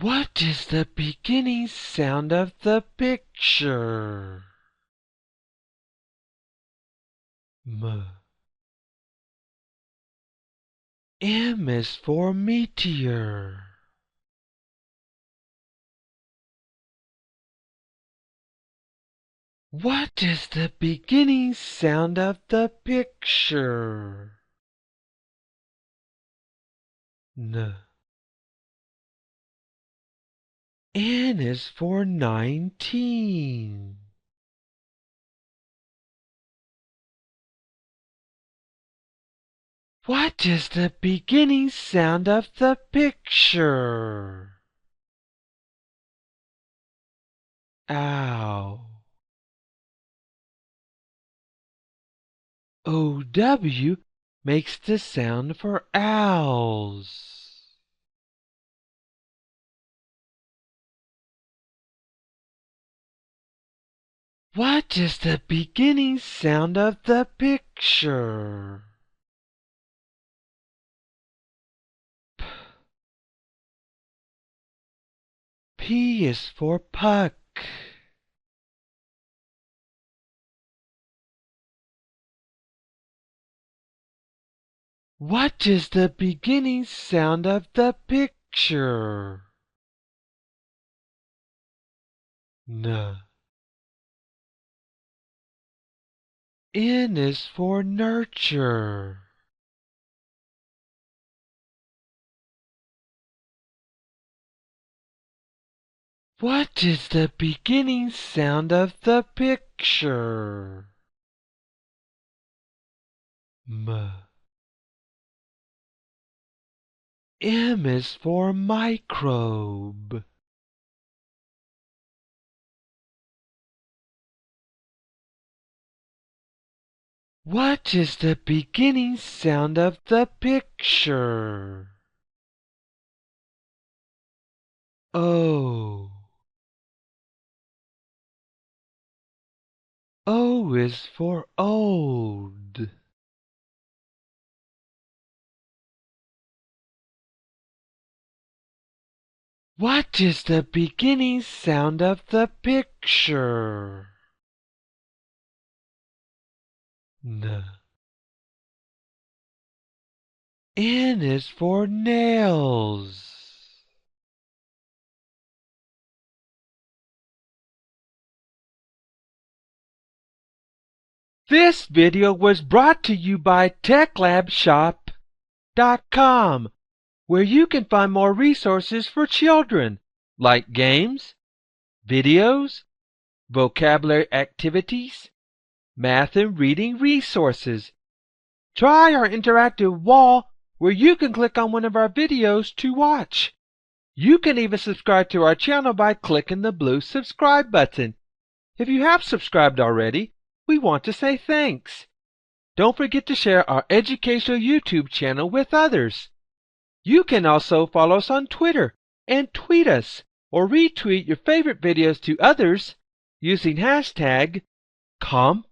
What is the beginning sound of the picture? M. M is for meteor. What is the beginning sound of the picture? N. N is for 19. What is the beginning sound of the picture? Ow. OW makes the sound for owls. What is the beginning sound of the picture? P. P is for puck. What is the beginning sound of the picture? N. N is for nurture. What is the beginning sound of the picture? M. M is for microbe. What is the beginning sound of the picture? O. O is for old. What is the beginning sound of the picture? N. N is for nails. This video was brought to you by TechLabShop.com, where you can find more resources for children, like games, videos, vocabulary activities, math and reading resources. Try our interactive wall where you can click on one of our videos to watch. You can even subscribe to our channel by clicking the blue subscribe button. If you have subscribed already, we want to say thanks. Don't forget to share our educational YouTube channel with others. You can also follow us on Twitter and tweet us or retweet your favorite videos to others using hashtag #CompLabTeacher.